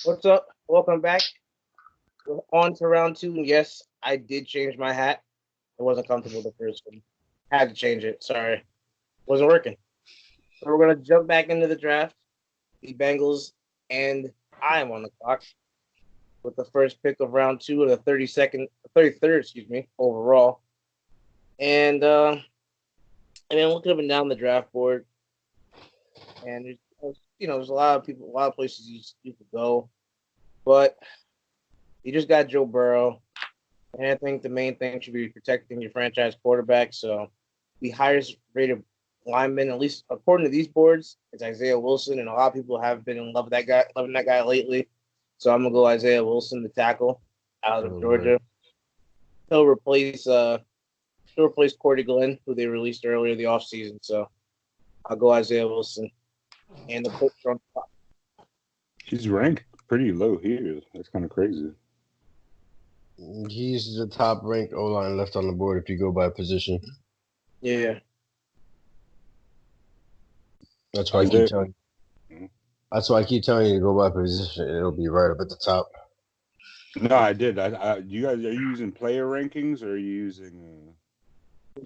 What's up? Welcome back. We're on to round two. And yes, I did change my hat. It wasn't comfortable the first one. Had to change it. Sorry. Wasn't working. So we're going to jump back into the draft. The Bengals and I am on the clock with the first pick of round two of the 33rd, overall. And looking up and down the draft board, and there's a lot of people, a lot of places you could go, but you just got Joe Burrow, and I think the main thing should be protecting your franchise quarterback. So the highest rated lineman, at least according to these boards, is Isaiah Wilson, and a lot of people have been in love with loving that guy lately. So I'm gonna go Isaiah Wilson, the tackle out of Georgia. Right. He'll replace Cordy Glenn, who they released earlier in the offseason. So I'll go Isaiah Wilson. And the coach on top. He's ranked pretty low here. That's kind of crazy. He's the top ranked O-line left on the board if you go by position. Yeah. That's why I keep telling you. That's why I keep telling you to go by position. It'll be right up at the top. No, I did. You guys, are you using player rankings or are you using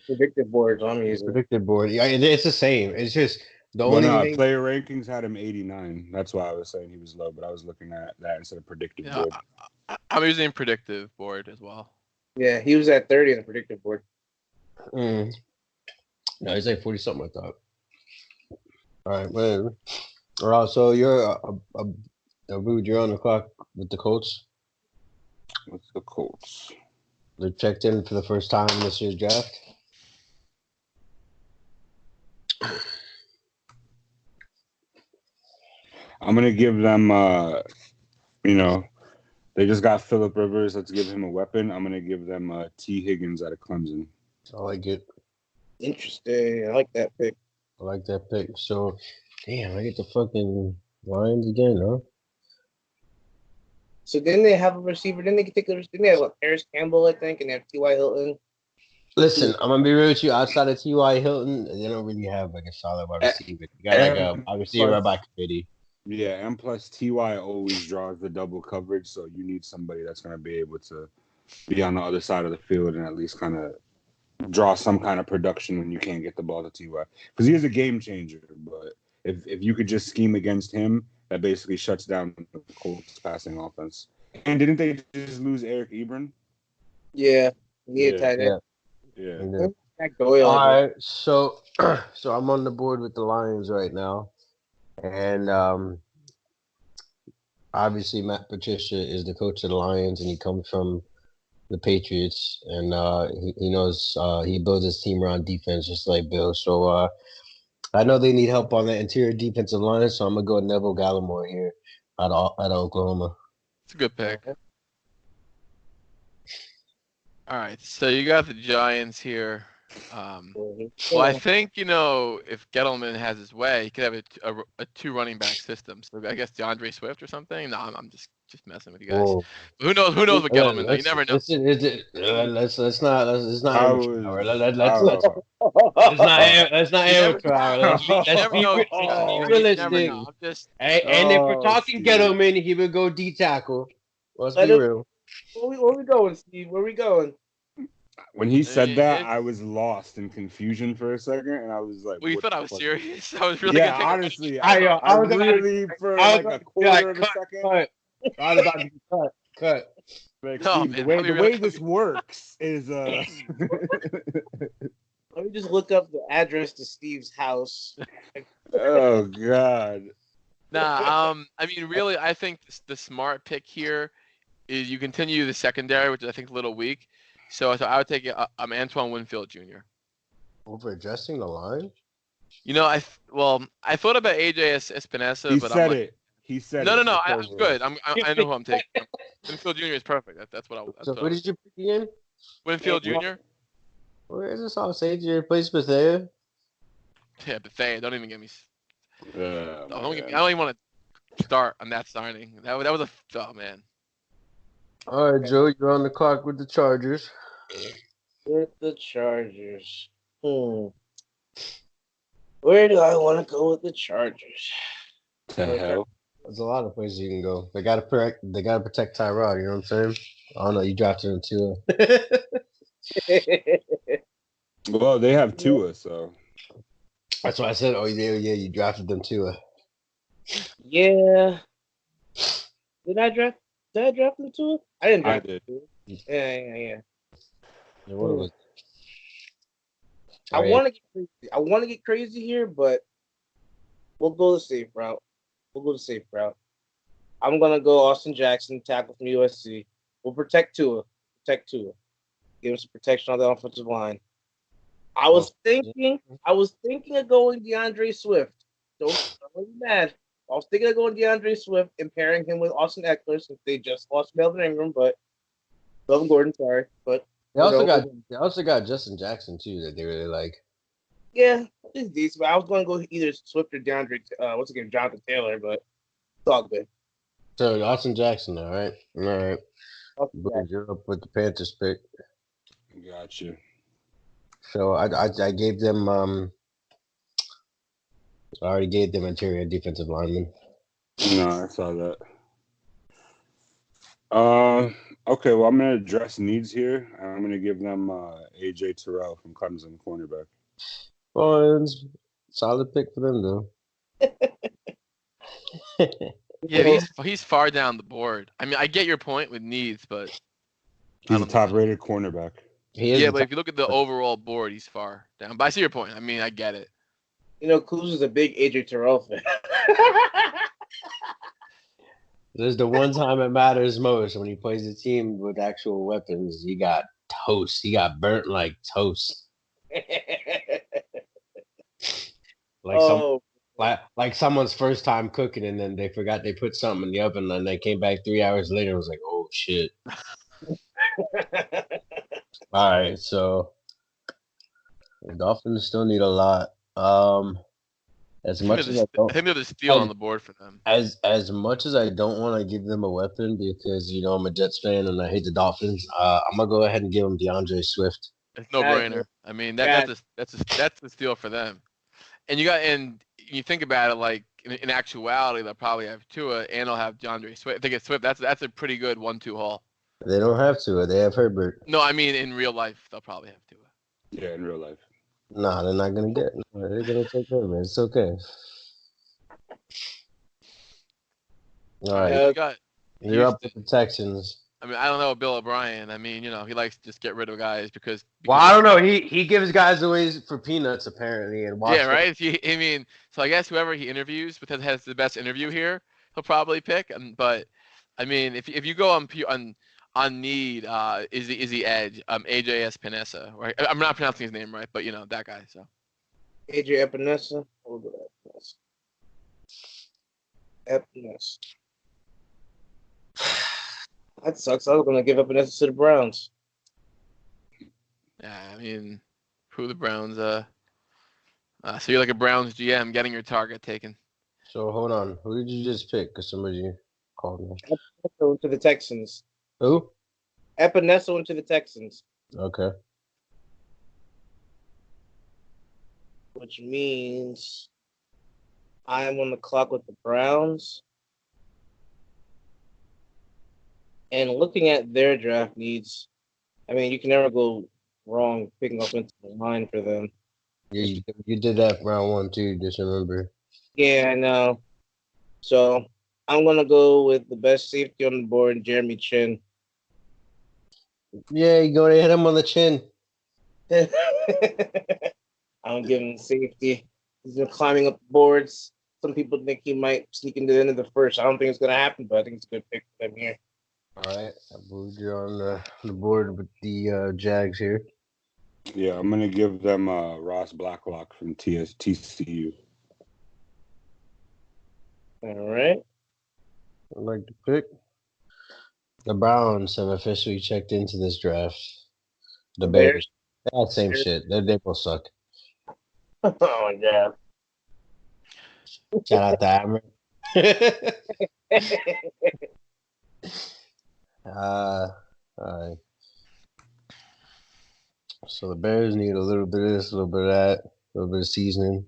predictive boards? I'm using predictive board. Yeah, it's the same. It's just the only thing. Player rankings had him 89. That's why I was saying he was low, but I was looking at that instead of predictive board. I'm using predictive board as well. Yeah, he was at 30 on the predictive board. No, he's like 40 something, I thought. All right, whatever. All right, so you're Rude, you're on the clock with the Colts. What's the Colts? They're checked in for the first time in this year's draft. I'm gonna give them. They just got Phillip Rivers. Let's give him a weapon. I'm gonna give them T. Higgins out of Clemson. I like it. Interesting. I like that pick. So, damn, I get the fucking Lions again, huh? So didn't they have a receiver? Didn't they have Paris Campbell, I think, and they have T.Y. Hilton? Listen, I'm gonna be real with you. Outside of T.Y. Hilton, they don't really have like a solid wide receiver. You got like a wide receiver right by committee. Yeah, and plus T.Y. always draws the double coverage, so you need somebody that's gonna be able to be on the other side of the field and at least kind of draw some kind of production when you can't get the ball to T.Y. Because he is a game changer, but if you could just scheme against him, that basically shuts down the Colts passing offense. And didn't they just lose Eric Ebron? Yeah, he tight end. Yeah. All right, so I'm on the board with the Lions right now, and obviously Matt Patricia is the coach of the Lions, and he comes from the Patriots, and he knows he builds his team around defense just like Bill. So I know they need help on the interior defensive line, so I'm gonna go Neville Gallimore here out of Oklahoma. It's a good pick. All right, so you got the Giants here. Well, I think if Gettleman has his way, he could have a two running back system. So I guess DeAndre Swift or something. No, I'm just messing with you guys. Who knows with Gettleman? You never know. Let's not amateur hour. Let's be realistic. And if we're talking Gettleman, he would go D tackle. Let's be real. Where we going, Steve? Where we going? When he said that, I was lost in confusion for a second, and I was like, "Well, you thought I was serious? I was really honestly, I was really for like a quarter of a second. I was about to cut. Like, Steve, the way this works is Let me just look up the address to Steve's house. Oh God. Nah, I mean, really, I think the smart pick here is you continue the secondary, which I think is a little weak. So I would take Antoine Winfield Jr. Over adjusting the line? I thought about AJ Espinosa, but I'm like, He said no. I'm good. I know who I'm taking. Winfield Jr. is perfect. That's what I. So what did you pick again? Winfield Jr. Where is this all say? Your place Bethea? Yeah, Bethea. Don't even get me. I don't even want to start on that signing. That was oh man. All right, Joe, you're on the clock with the Chargers. With the Chargers. Where do I want to go with the Chargers? The hell? There's a lot of places you can go. They gotta protect Tyrod. You know what I'm saying? I don't know. You drafted him too. Well, they have Tua, so That's why I said, oh yeah, you drafted them too. Yeah. Did I draft him too? I didn't I draft did. him. Yeah. Yeah, what was? I want to get crazy. I want to get crazy here, but we'll go the safe route. I'm gonna go Austin Jackson, tackle from USC. We'll protect Tua. Give him some protection on the offensive line. I was thinking of going DeAndre Swift. Don't be mad. I was thinking of going DeAndre Swift and pairing him with Austin Eckler since they just lost Melvin Ingram, but Melvin Gordon, sorry. But They also got Justin Jackson too that they really like. yeah, it's decent. But I was going to go either Swift or DeAndre. Jonathan Taylor, but it's all good. So Austin Jackson, all right. You're up with the Panthers pick. Gotcha. So I gave them I already gave them interior defensive lineman. No, I saw that. Okay, well, I'm gonna address needs here. I'm gonna give them AJ Terrell from Clemson, cornerback. Well, it's a solid pick for them though. Yeah, he's far down the board. I mean, I get your point with needs, but He's a top-rated cornerback. But if you look at the overall board, he's far down. But I see your point. I mean, I get it. Kuz is a big AJ Terrell fan. There's the one time it matters most when he plays a team with actual weapons. He got toast. He got burnt like toast. Like someone's first time cooking, and then they forgot they put something in the oven, and they came back 3 hours later and was like, "Oh shit!" All right, so the Dolphins still need a lot. As much as I think they're the steal on the board for them. As much as I don't want to give them a weapon because I'm a Jets fan and I hate the Dolphins, I'm gonna go ahead and give them DeAndre Swift. It's no brainer. I mean that's the steal for them. And you think about it, like in actuality, they'll probably have Tua and they'll have DeAndre Swift. If they get Swift, that's a pretty good 1-2 haul. They don't have Tua. They have Herbert. No, I mean in real life, they'll probably have Tua. Yeah, in real life. Nah, they're not gonna get. They're gonna take Herbert. It's okay. All right, you're up with the Texans. I mean, I don't know Bill O'Brien. I mean, he likes to just get rid of guys because well, I don't know. He gives guys away for peanuts apparently, and yeah, right. So I guess whoever he interviews with has the best interview here, he'll probably pick. But I mean, if you go on need, is the edge AJ Espinosa, right? I'm not pronouncing his name right, but that guy. So AJ Epinesa. Epinesa. That sucks. I was gonna give Epinesa to the Browns. Yeah, I mean, who the Browns? So you're like a Browns GM getting your target taken. So hold on, who did you just pick? Because somebody called me. Epinesa went to the Texans. Who? Epinesa went to the Texans. Okay. Which means I am on the clock with the Browns. And looking at their draft needs, I mean, you can never go wrong picking offensive line for them. Yeah, you did that for round 1 too. Just remember. Yeah, I know. So I'm gonna go with the best safety on the board, Jeremy Chin. Yeah, you go to hit him on the chin. I'm giving him safety. He's been climbing up boards. Some people think he might sneak into the end of the first. I don't think it's gonna happen, but I think it's a good pick for them here. All right, I believe you're on the board with the Jags here. Yeah, I'm gonna give them Ross Blacklock from TCU. All right. I'd like to pick. The Browns have officially checked into this draft. The Bears. That same shit. They both suck. Oh my god. Shout out to Hammer. All right. So the Bears need a little bit of this, a little bit of that, a little bit of seasoning.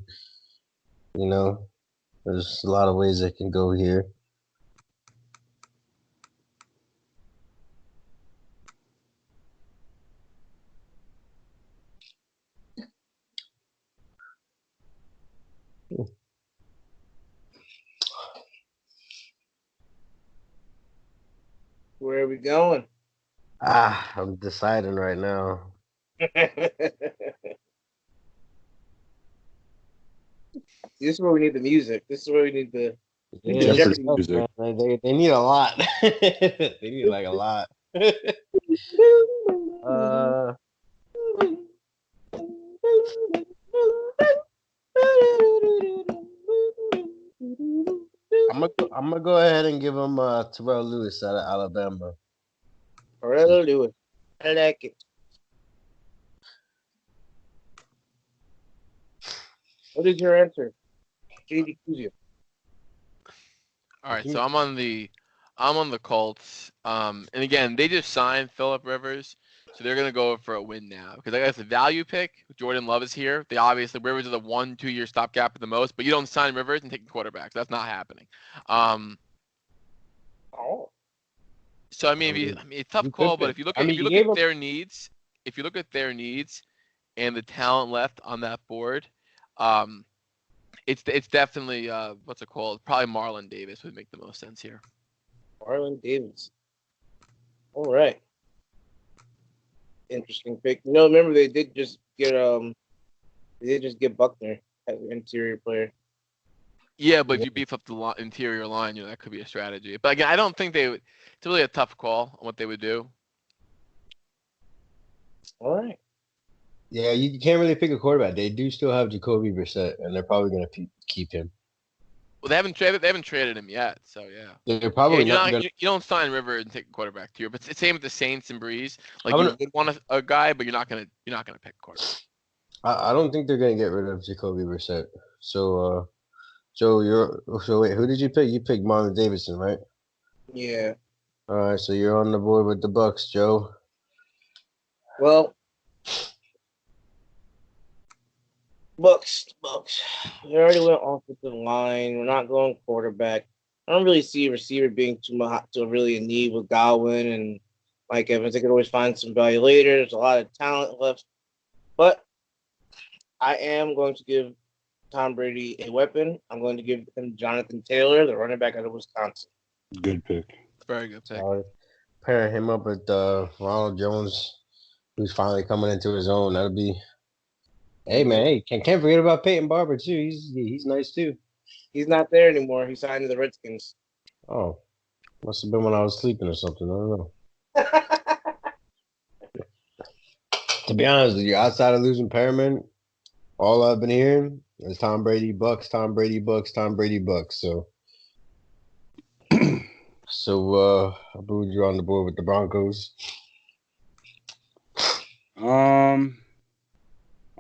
There's a lot of ways they can go here. Where are we going? I'm deciding right now. This is where we need the music. This is where we need the Yeah, this is Jeopardy Jeopardy. tough, music. man. They need a lot. They need like a lot. uh, I'm gonna go ahead and give him Terrell Lewis out of Alabama. Alright, do it. I like it. What is your answer? JD Kuzia. All right, so I'm on the Colts. And again, they just signed Phillip Rivers, so they're gonna go for a win now because I guess the value pick. Jordan Love is here. They obviously Rivers is a 1-2 year stopgap at the most, but you don't sign Rivers and take a quarterback. That's not happening. Oh. So I mean, it's a tough call, but if you look at their needs, and the talent left on that board, it's definitely what's it called? Probably Marlon Davis would make the most sense here. Marlon Davis. All right. Interesting pick. No, remember they did just get Buckner as an interior player. Yeah, but if you beef up the interior line, that could be a strategy. But again, I don't think they would. It's really a tough call on what they would do. All right. Yeah, you can't really pick a quarterback. They do still have Jacoby Brissett, and they're probably going to keep him. Well, they haven't traded him yet, so yeah. They're probably not going. You don't sign River and take a quarterback here, but it's the same with the Saints and Breeze. Like you would want a guy, but you're not gonna pick a quarterback. I don't think they're going to get rid of Jacoby Brissett. So, Joe, wait, who did you pick? You picked Marlon Davidson, right? Yeah. All right, so you're on the board with the Bucks, Joe. Well, Bucks. We already went offensive line. We're not going quarterback. I don't really see a receiver being too really in need with Godwin and Mike Evans. They could always find some value later. There's a lot of talent left. But I am going to give Tom Brady a weapon. I'm going to give him Jonathan Taylor, the running back out of Wisconsin. Good pick. Very good pick. Pairing him up with Ronald Jones, who's finally coming into his own. That'll be. Hey man, hey, can't forget about Peyton Barber too. He's nice too. He's not there anymore. He signed to the Redskins. Oh, must have been when I was sleeping or something. I don't know. To be honest with you, outside of losing Perriman, all I've been hearing is Tom Brady Bucks, Tom Brady Bucks, Tom Brady Bucks. So, I believe you're on the board with the Broncos.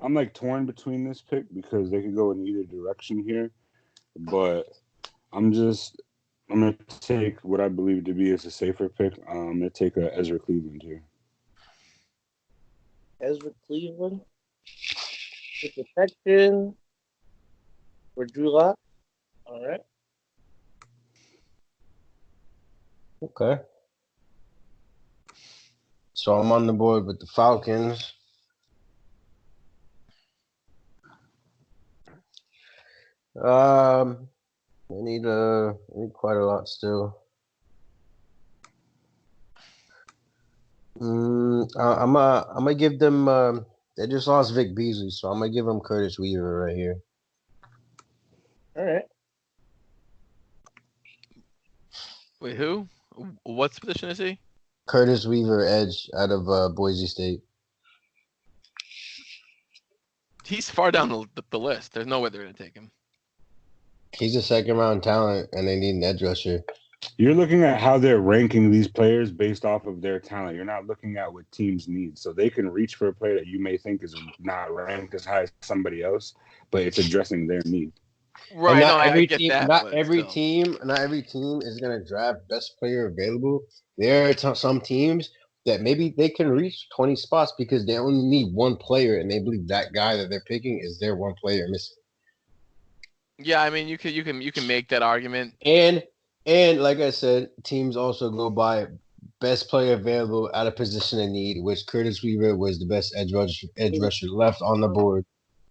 I'm like torn between this pick because they could go in either direction here, but I'm gonna take what I believe to be as a safer pick. I'm gonna take Ezra Cleveland here. Ezra Cleveland. With protection for Drew Lock. All right. Okay. So I'm on the board with the Falcons. I need quite a lot still. I'm gonna give them. They just lost Vic Beasley, so I'm gonna give them Curtis Weaver right here. All right. Wait, who? What position is he? Curtis Weaver, edge out of Boise State. He's far down the list. There's no way they're gonna take him. He's a second round talent, and they need an edge rusher. You're looking at how they're ranking these players based off of their talent. You're not looking at what teams need. So they can reach for a player that you may think is not ranked as high as somebody else, but it's addressing their need. Right. Not every team is gonna draft best player available. There are some teams that maybe they can reach 20 spots because they only need one player, and they believe that guy that they're picking is their one player missing. Yeah, I mean you can make that argument. And like I said, teams also go by best player available at a position of need, which Curtis Weaver was the best edge rusher left on the board.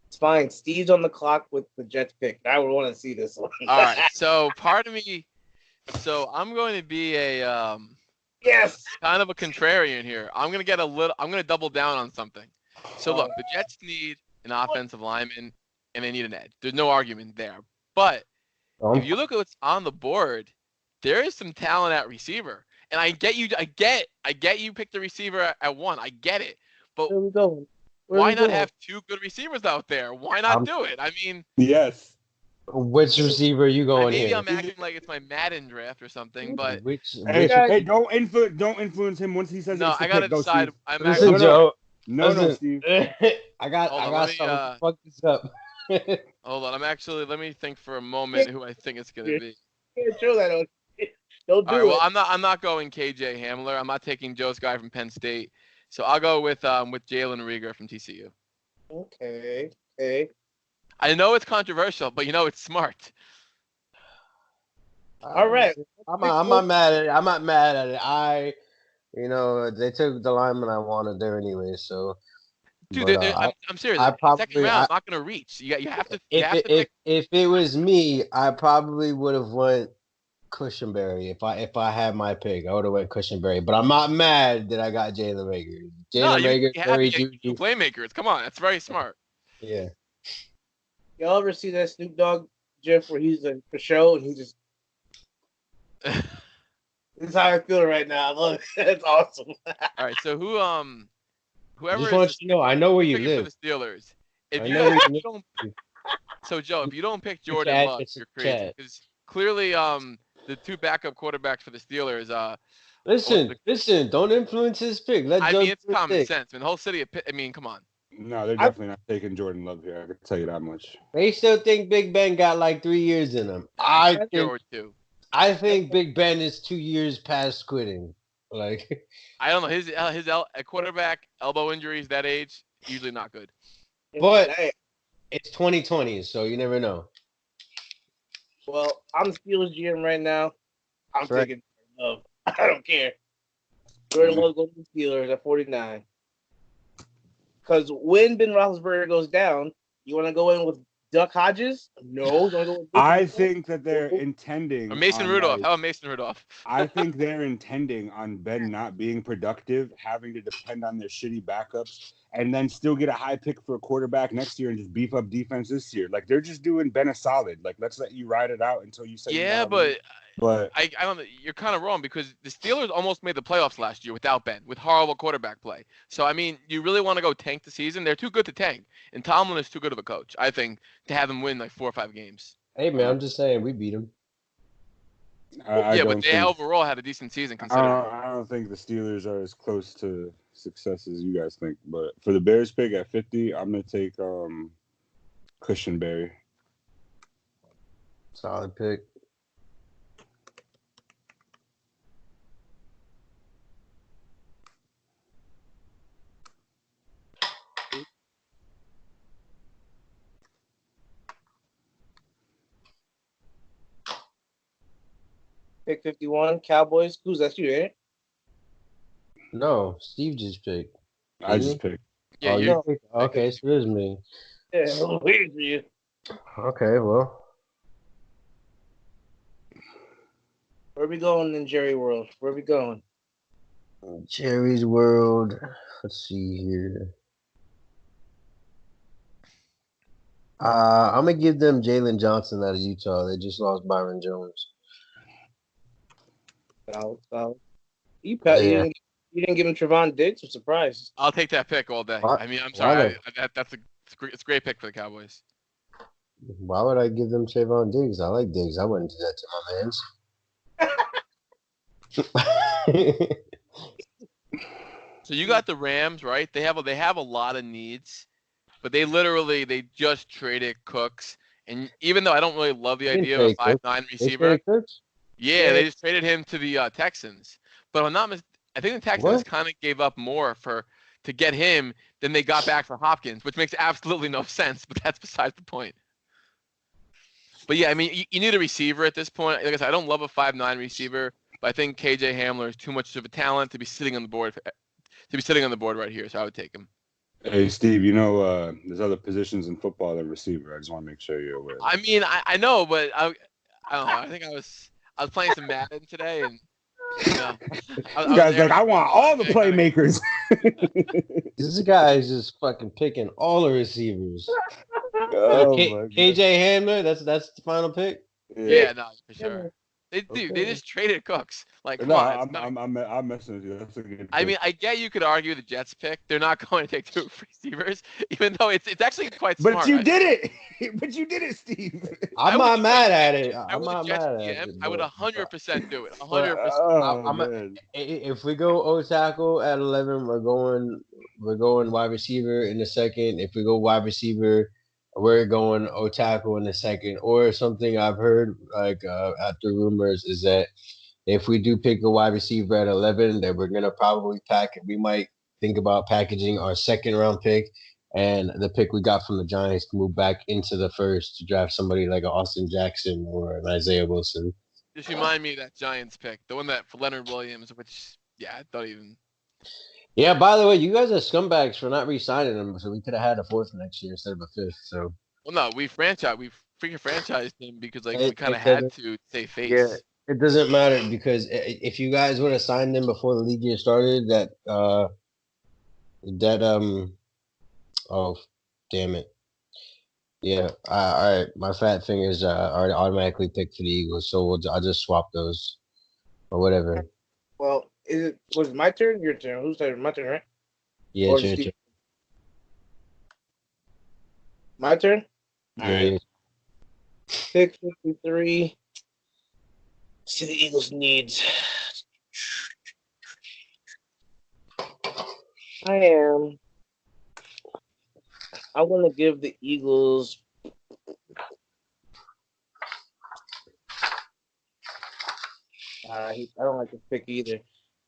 It's fine. Steve's on the clock with the Jets pick. I would want to see this one. All right. So part of me, I'm going to be a Yes. Kind of a contrarian here. I'm gonna double down on something. So look, the Jets need an offensive lineman and they need an edge. There's no argument there. But if you look at what's on the board, there is some talent at receiver. And I get you picked the receiver at 1. I get it. But Where we going? why not have 2 good receivers out there? Why not do it? I mean, Yes. Which receiver are you going maybe here? I'm acting like it's my Madden draft or something, but Hey, don't influence him once he says no, it's the I gotta pick. Go, decide. Steve. Listen, No, Joe. No, Listen. Steve. I got Hold on, let me, something to fuck this up. Hold on. Let me think for a moment who I think it's gonna be. Can't show that on. Don't do All right, it. well, I'm not going KJ Hamler. I'm not taking Joe's guy from Penn State. So I'll go with Jalen Rieger from TCU. Okay. I know it's controversial, but it's smart. All right. I'm not mad at it. I'm not mad at it. They took the lineman I wanted there anyway. So, Dude, but, I'm serious. Second round, not gonna reach. You have to. If it was me, I probably would have went Cushionberry. If I had my pick, I would have went Cushionberry. But I'm not mad that I got Jalen Rager. Jalen Rager, very juicy. Playmakers. Come on, that's very smart. Yeah. Y'all ever see that Snoop Dogg GIF where he's like for show and he just. This is how I feel right now. I love it. That's awesome. All right, so whoever Just want you to know, I know where you live. For the Steelers. If you don't, so Joe, if you don't pick Jordan Love, you're crazy. Because clearly, the 2 backup quarterbacks for the Steelers. Listen, don't influence his pick. It's common sense. The whole city. Come on. No, they're definitely not taking Jordan Love here. I can tell you that much. They still think Big Ben got like 3 years in him. I think Big Ben is 2 years past quitting. Like, I don't know, his quarterback elbow injuries that age usually not good. But it's 2020, so you never know. Well, I'm Steelers GM right now. I'm taking Love. I don't care. Jordan Love goes to the Steelers at 49. Because when Ben Roethlisberger goes down, you want to go in with Duck Hodges? No. I think that they're intending. Or Mason Rudolph. How about Mason Rudolph? I think they're intending on Ben not being productive, having to depend on their shitty backups, and then still get a high pick for a quarterback next year and just beef up defense this year. Like, they're just doing Ben a solid. Like, let's let you ride it out until you say. Yeah, but I don't know. You're kind of wrong because the Steelers almost made the playoffs last year without Ben, with horrible quarterback play. So, you really want to go tank the season? They're too good to tank. And Tomlin is too good of a coach, I think, to have them win like 4 or 5 games. Hey, man, I'm just saying we beat them. But they overall had a decent season considering. I don't think the Steelers are as close to success as you guys think. But for the Bears pick at 50, I'm going to take Cushionberry. Solid pick. Pick 51, Cowboys. Who's that? You, ain't it? No, Steve just picked. I just picked. Yeah, you picked. Okay, so it is me. Yeah, I'm waiting for you. Okay, well. Where we going in Jerry World? Where we going? Jerry's World. Let's see here. I'm gonna give them Jalen Johnson out of Utah. They just lost Byron Jones. Solid. You didn't give him Trevon Diggs? I'm surprised. I'll take that pick all day. What? I'm sorry. It's a great pick for the Cowboys. Why would I give them Trevon Diggs? I like Diggs. I wouldn't do that to my mans. So you got the Rams, right? They have a lot of needs, but they just traded Cooks, and even though I don't really love the idea of a 5'9" receiver, they just traded him to the Texans. But I think the Texans kind of gave up more to get him than they got back for Hopkins, which makes absolutely no sense. But that's besides the point. But yeah, you need a receiver at this point. Like I said, I don't love a 5'9" receiver, but I think KJ Hamler is too much of a talent to be sitting on the board right here. So I would take him. Hey, Steve, there's other positions in football than receiver. I just want to make sure you're aware. I know, but I don't know. I think I was playing some Madden today, and No. You guys like, I want all the playmakers. This guy is just fucking picking all the receivers. Oh my KJ Hamler, that's the final pick. Yeah, no, for sure. They Okay. just traded Cooks. Like, come No, on. I'm messing with you. That's a good pick. I mean, I get you could argue the Jets pick. They're not going to take 2 receivers, even though it's actually quite smart. But you did it. But you did it, Steve. I'm not mad at it. I I'm would not Jets mad at GM, it. I would but- 100% do it. but, 100%. If we go O tackle at 11, we're going wide receiver in the second. If we go wide receiver, we're going O tackle in the second. Or something I've heard after rumors is that if we do pick a wide receiver at 11, that we're gonna probably we might think about packaging our second round pick and the pick we got from the Giants to move back into the first to draft somebody like an Austin Jackson or an Isaiah Wilson. Just remind me of that Giants pick, the one that for Leonard Williams, which I don't even. Yeah, by the way, you guys are scumbags for not re-signing him, so we could have had a 4th next year instead of a 5th. So. Well, no, we freaking franchised him because we kind of it had doesn't- to save face. Yeah, it doesn't matter because if you guys would have signed him before the league year started, oh, damn it. Yeah, all right. My fat fingers are automatically picked for the Eagles, so I'll just swap those or whatever. Well, was it my turn? Your turn? Whose turn? My turn, right? Yeah, Or it's your Steve? turn. My turn. Yeah, Pick 53. See the Eagles' needs. I want to give the Eagles. I don't like this pick either,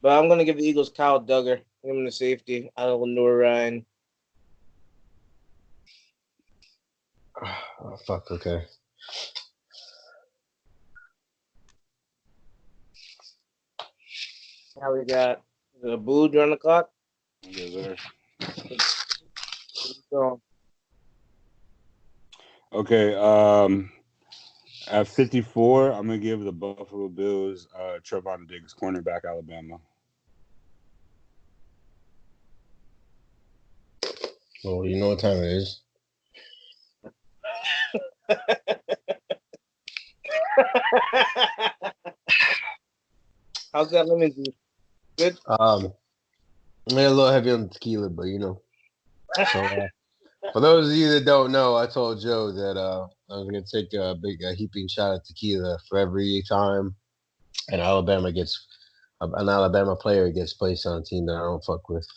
but I'm going to give the Eagles Kyle Duggar. Give him the safety out of Lenore Ryan. Oh, fuck, okay. Now we got the Boo on the clock. Yes, sir. So, Okay. At 54, I'm gonna give the Buffalo Bills Trevon Diggs, cornerback, Alabama. Well, you know what time it is. how's that lemon juice? Good. I'm a little heavy on the tequila, but you know. So, for those of you that don't know, I told Joe that I was gonna take a big heaping shot of tequila for every time an Alabama player gets placed on a team that I don't fuck with,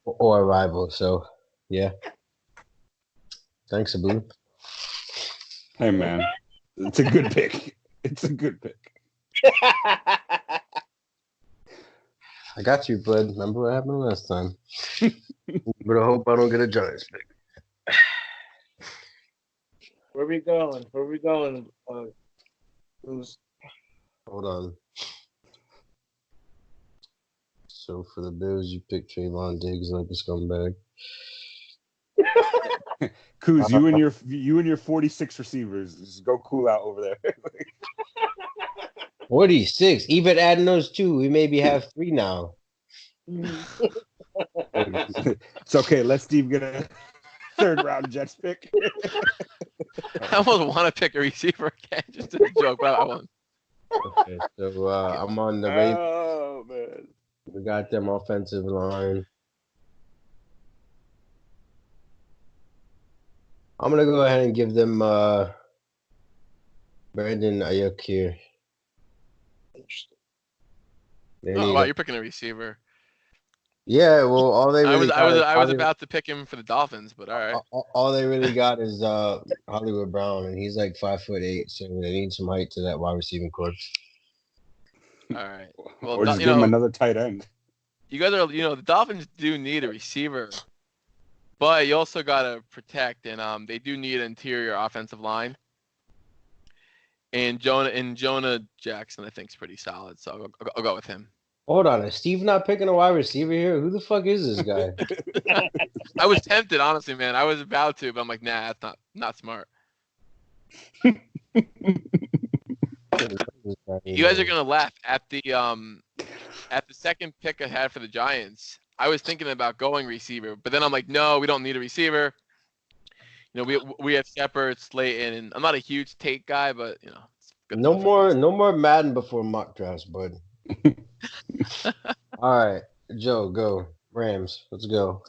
or a rival. So, yeah. Thanks, Abu. Hey man, it's a good pick. It's a good pick. I got you, bud. Remember what happened last time. But I hope I don't get a Giants pick. Where we going? Who's Hold on. So for the Bills, you picked Trayvon Diggs like a scumbag. Kuz, you and your 46 receivers, just go cool out over there. 46. Even adding those two, we maybe have 3 now. It's okay. Let Steve get a third round Jets pick. I almost want to pick a receiver again, just as a joke, but I won't. Okay, so I'm on the Ravens. Oh man. We got them offensive line. I'm gonna go ahead and give them Brandon Ayuk here. Oh, wow, you're picking a receiver. Yeah, well, all they really I was about to pick him for the Dolphins, but all right. All they really got is Hollywood Brown, and he's like 5'8", so they need some height to that wide receiving corps. All right. Well, Or just give him another tight end. You guys are, the Dolphins do need a receiver, but you also got to protect, and they do need an interior offensive line. And Jonah Jackson, I think, is pretty solid, so I'll go with him. Hold on, is Steve not picking a wide receiver here? Who the fuck is this guy? I was tempted, honestly, man. I was about to, but I'm like, nah, that's not smart. You guys are gonna laugh at the second pick I had for the Giants. I was thinking about going receiver, but then I'm like, no, we don't need a receiver. You know, we have Shepard, Slayton, and I'm not a huge Tate guy, but you know, it's good No enough. more Madden before mock drafts, bud. All right, Joe, go Rams. Let's go.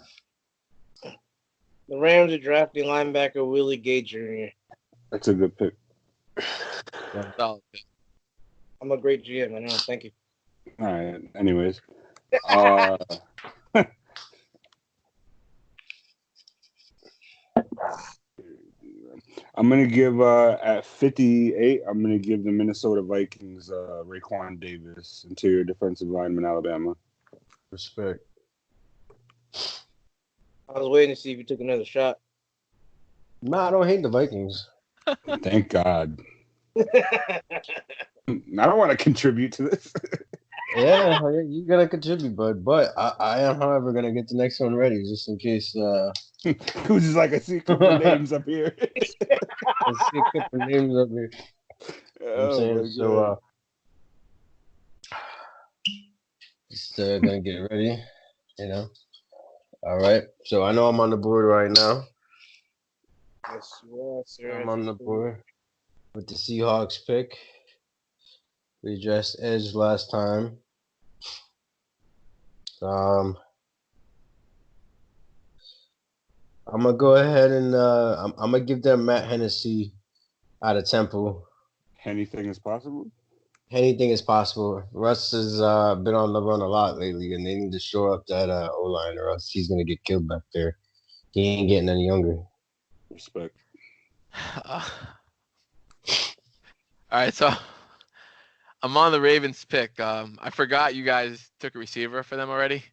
The Rams are drafting linebacker Willie Gay Jr. That's a good pick. Solid. I'm a great GM. I know. Thank you. All right. Anyways, I'm gonna give at 58. I'm gonna give the Minnesota Vikings Raekwon Davis, interior defensive lineman, Alabama. Respect. I was waiting to see if you took another shot. Nah, I don't hate the Vikings. Thank God. I don't want to contribute to this. Yeah, you're gonna contribute, bud. But I am, however, gonna get the next one ready just in case. Who's just like I see a couple of names up here. I see a couple names up here. I'm saying so. Just gonna get ready. You know. All right. So I know I'm on the board right now. Yes, you are, sir. I'm on the board with the Seahawks pick. We addressed edge last time. I'm gonna go ahead and I'm gonna give them Matt Hennessy out of Temple. Anything is possible. Anything is possible. Russ has been on the run a lot lately, and they need to shore up that O-line, or else he's gonna get killed back there. He ain't getting any younger. Respect. All right, so I'm on the Ravens pick. I forgot you guys took a receiver for them already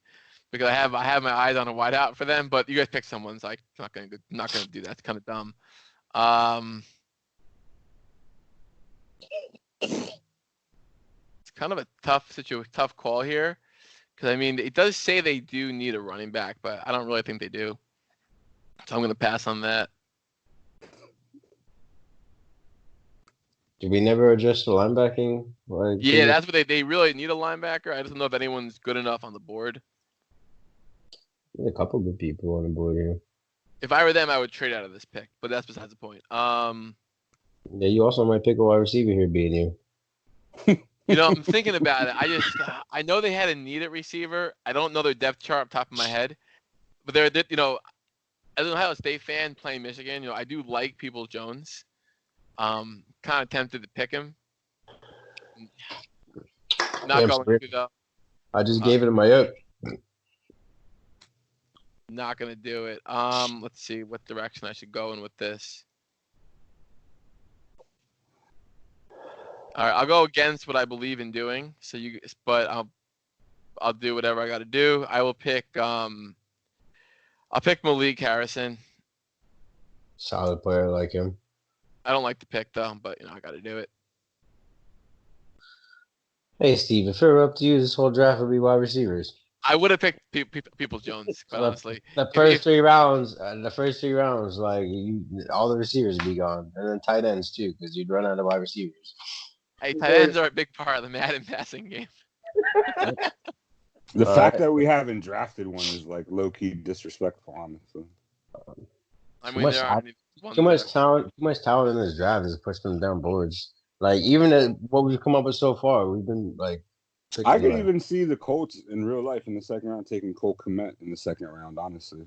because I have my eyes on a wideout for them. But you guys picked someone, so I'm not gonna do that. It's kind of dumb. It's kind of a tough call here because I mean it does say they do need a running back, but I don't really think they do. So I'm gonna pass on that. Did we never address the linebacking? Yeah, that's what they really need a linebacker. I just don't know if anyone's good enough on the board. There's a couple good people on the board here. If I were them, I would trade out of this pick, but that's besides the point. Yeah, you also might pick a wide receiver here, being you. You know, I'm thinking about it. I know they had a need at receiver. I don't know their depth chart off the top of my head, but you know, as an Ohio State fan playing Michigan, you know, I do like Peoples-Jones. Kind of tempted to pick him. Not going to though. I just gave it my up. Not gonna do it. Let's see what direction I should go in with this. All right, I'll go against what I believe in doing. But I'll do whatever I got to do. I will pick. I'll pick Malik Harrison. Solid player, I like him. I don't like the pick though, but you know I got to do it. Hey Steve, if it were up to you, this whole draft would be wide receivers. I would have picked Peoples-Jones, quite honestly. The first 3 rounds, like all the receivers would be gone, and then tight ends too, because you'd run out of wide receivers. Hey, tight ends are a big part of the Madden passing game. The fact that we haven't drafted one is like low key disrespectful, honestly. I mean, too much talent in this draft is pushing them down boards. Like even at what we've come up with so far, we've been like. I could even see the Colts in real life in the second round taking Cole Kmet in the second round, honestly.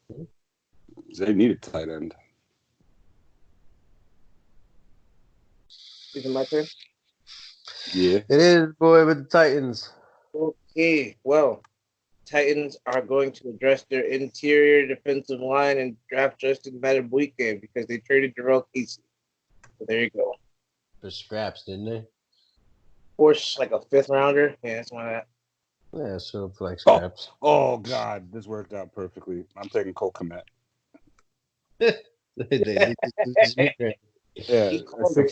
They need a tight end. Is it my turn? Yeah. It is, boy, with the Titans. Okay, well, Titans are going to address their interior defensive line and draft Justin Madubuike because they traded Jarrell Casey. So there you go. For scraps, didn't they? Or like a 5th rounder. Yeah, that's one of that. Yeah, so like scraps. Oh God, this worked out perfectly. I'm taking Cole Kmet. Yeah, the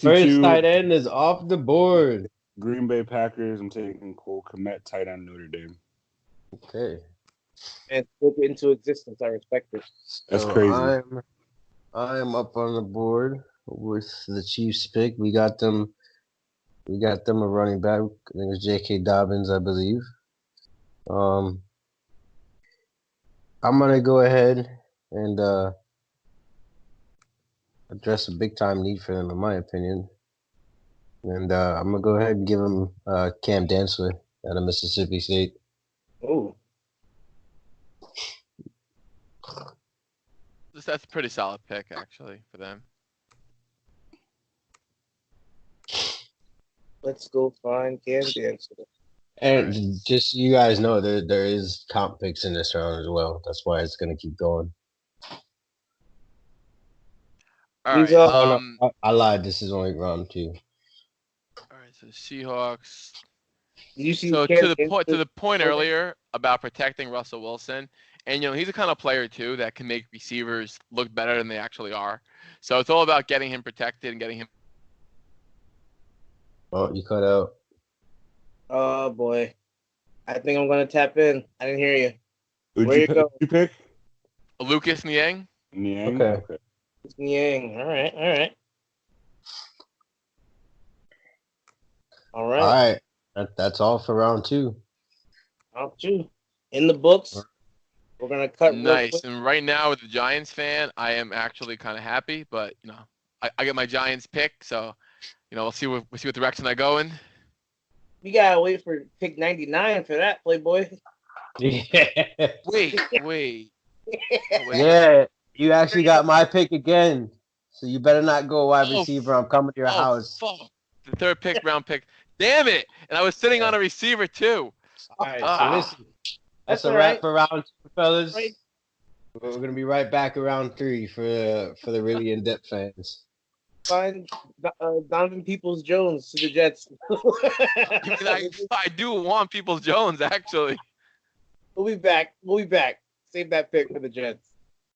first tight end is off the board. Green Bay Packers. I'm taking Cole Kmet, tight end, Notre Dame. Okay. And spoke into existence. I respect it. That's crazy. I am up on the board with the Chiefs pick. We got them a running back. I think it's J.K. Dobbins, I believe. I'm gonna go ahead and address a big time need for them, in my opinion. And I'm gonna go ahead and give him Cam Dantzler out of Mississippi State. Ooh. That's a pretty solid pick, actually, for them. Let's go find Cam Dantzler. And just so you guys know, there is comp picks in this round as well. That's why it's gonna keep going. All right. No, I lied. This is only round 2. All right. So Seahawks. Did you see So Cam to the point Okay. earlier about protecting Russell Wilson, and he's the kind of player too that can make receivers look better than they actually are. So it's all about getting him protected and getting him. Oh, you cut out. Oh boy, I think I'm gonna tap in. I didn't hear you. Who'd you pick? Lucas Niang. Niang? Okay. Yang. All right. All right. That's all for round 2. Round 2 in the books. We're gonna cut. Nice. And right now, with the Giants fan, I am actually kind of happy. But I get my Giants pick, so we'll see what direction I go in. We gotta wait for pick 99 for that, Playboy. Yeah. Wait. Yeah, you actually got my pick again. So you better not go wide receiver. I'm coming to your house. Fuck. The third round pick. Damn it! And I was sitting on a receiver too. All right, So listen, that's a wrap for round 2, fellas. Right. We're gonna be right back around 3 for the really in-depth fans. Find Donovan Peoples-Jones to the Jets. I do want Peoples-Jones, actually. We'll be back. Save that pick for the Jets.